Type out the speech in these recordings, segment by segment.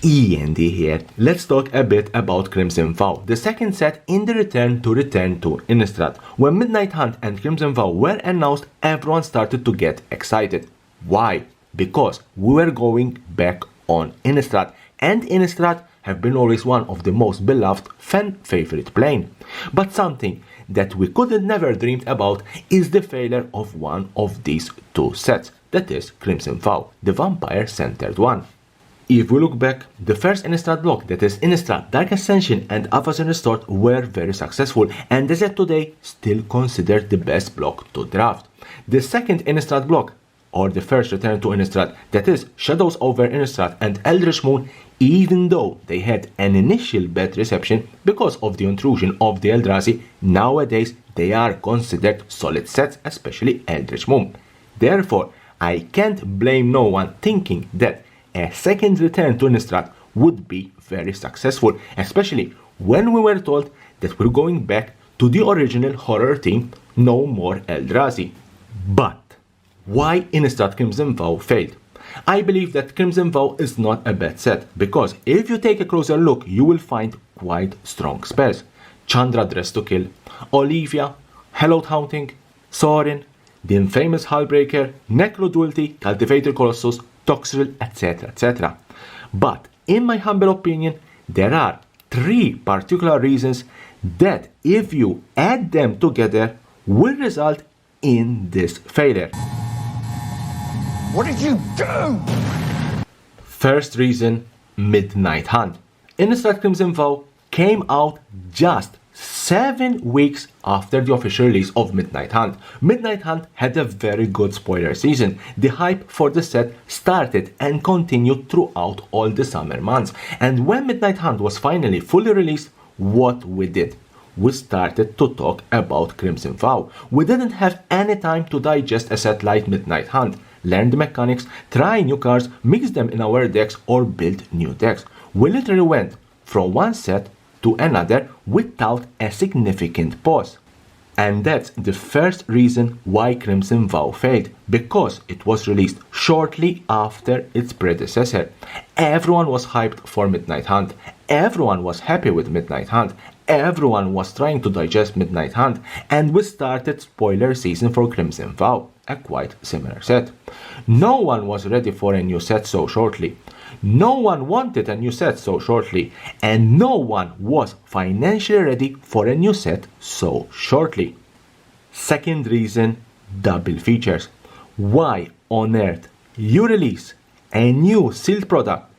E.N.D here. Let's talk a bit about Crimson Vow, the second set in the return to Innistrad. When Midnight Hunt and Crimson Vow were announced, everyone started to get excited. Why? Because we were going back on Innistrad, and Innistrad have been always one of the most beloved fan favorite plane. But something that we couldn't never dreamed about is the failure of one of these two sets, that is Crimson Vow, the vampire centered one. If we look back, the first Innistrad block, that is Innistrad, Dark Ascension and Avacyn Restored, were very successful and as of today still considered the best block to draft. The second Innistrad block, or the first return to Innistrad, that is Shadows over Innistrad and Eldritch Moon, even though they had an initial bad reception because of the intrusion of the Eldrazi, nowadays they are considered solid sets, especially Eldritch Moon. Therefore, I can't blame no one thinking that a second return to Innistrad would be very successful, especially when we were told that we're going back to the original horror theme, no more Eldrazi. But why Innistrad Crimson Vow failed? I believe that Crimson Vow is not a bad set, because if you take a closer look, you will find quite strong spells. Chandra Dress to Kill, Olivia, Hallowed Haunting, Sorin, the infamous Hullbreaker, Necroduality, Cultivator Colossus, Toxrill, etc, etc. But in my humble opinion, there are three particular reasons that if you add them together will result in this failure. What did you do? First reason, Midnight Hunt. Innistrad Crimson Vow came out just 7 weeks after the official release of Midnight Hunt. Midnight Hunt had a very good spoiler season. The hype for the set started and continued throughout all the summer months. And when Midnight Hunt was finally fully released, what we did? We started to talk about Crimson Vow. We didn't have any time to digest a set like Midnight Hunt, learn the mechanics, try new cards, mix them in our decks or build new decks. We literally went from one set to another without a significant pause. And that's the first reason why Crimson Vow failed, because it was released shortly after its predecessor. Everyone was hyped for Midnight Hunt, everyone was happy with Midnight Hunt, everyone was trying to digest Midnight Hunt, and we started spoiler season for Crimson Vow, a quite similar set. No one was ready for a new set so shortly. No one wanted a new set so shortly, and no one was financially ready for a new set so shortly. Second reason, double features. Why on earth you release a new sealed product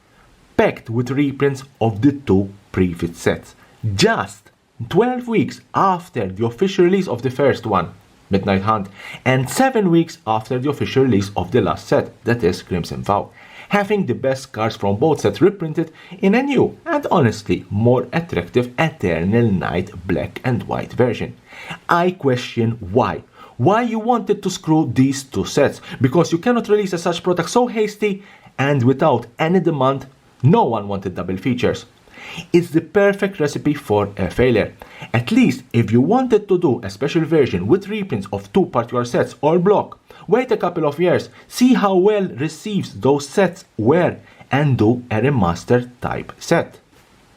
packed with reprints of the two previous sets just 12 weeks after the official release of the first one, Midnight Hunt, and 7 weeks after the official release of the last set, that is Crimson Vow, having the best cards from both sets reprinted in a new and honestly more attractive Eternal Night black and white version. I question why. Why you wanted to screw these two sets, because you cannot release a such product so hasty and without any demand. No one wanted double features. It's the perfect recipe for a failure. At least if you wanted to do a special version with reprints of two particular sets or block, wait a couple of years, see how well received those sets were, and do a remastered type set.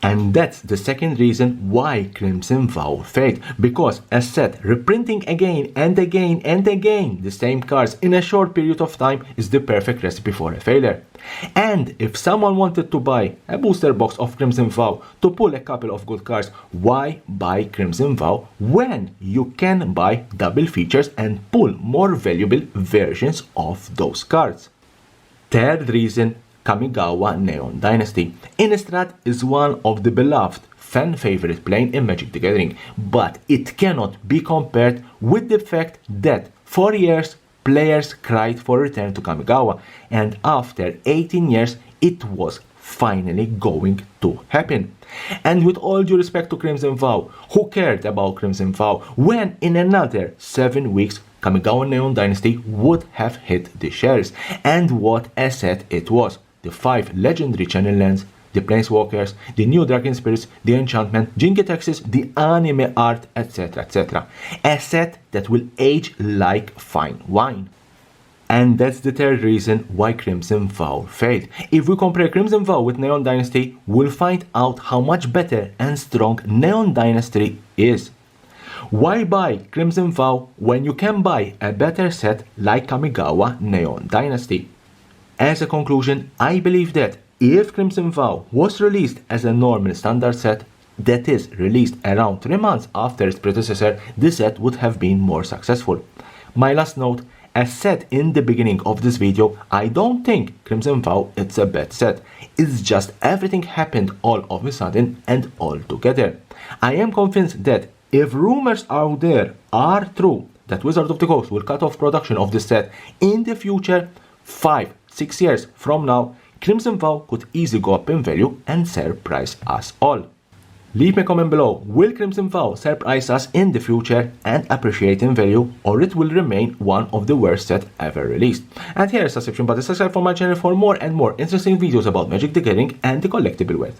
And that's the second reason why Crimson Vow failed, because a set reprinting again and again and again the same cards in a short period of time is the perfect recipe for a failure. And if someone wanted to buy a booster box of Crimson Vow to pull a couple of good cards, why buy Crimson Vow when you can buy double features and pull more valuable versions of those cards? Third reason, Kamigawa Neon Dynasty. Innistrad is one of the beloved fan favorite plane in Magic the Gathering, but it cannot be compared with the fact that for years players cried for return to Kamigawa, and after 18 years it was finally going to happen. And with all due respect to Crimson Vow, who cared about Crimson Vow when in another 7 weeks Kamigawa Neon Dynasty would have hit the shelves? And what a set it was. The 5 legendary channel lands, the Planeswalkers, the new Dragon Spirits, the Enchantment, Jin-Gitaxias, the anime art, etc, etc. A set that will age like fine wine. And that's the third reason why Crimson Vow failed. If we compare Crimson Vow with Neon Dynasty, we'll find out how much better and strong Neon Dynasty is. Why buy Crimson Vow when you can buy a better set like Kamigawa Neon Dynasty? As a conclusion, I believe that if Crimson Vow was released as a normal standard set, that is, released around 3 months after its predecessor, the set would have been more successful. My last note, as said in the beginning of this video, I don't think Crimson Vow is a bad set. It's just everything happened all of a sudden and all together. I am convinced that if rumors out there are true that Wizards of the Coast will cut off production of this set in the future, 5-6 years from now, Crimson Vow could easily go up in value and surprise us all. Leave me a comment below, will Crimson Vow surprise us in the future and appreciate in value, or it will remain one of the worst sets ever released? And here is a subscription button, subscribe for my channel for more and more interesting videos about Magic the Gathering and the collectible world.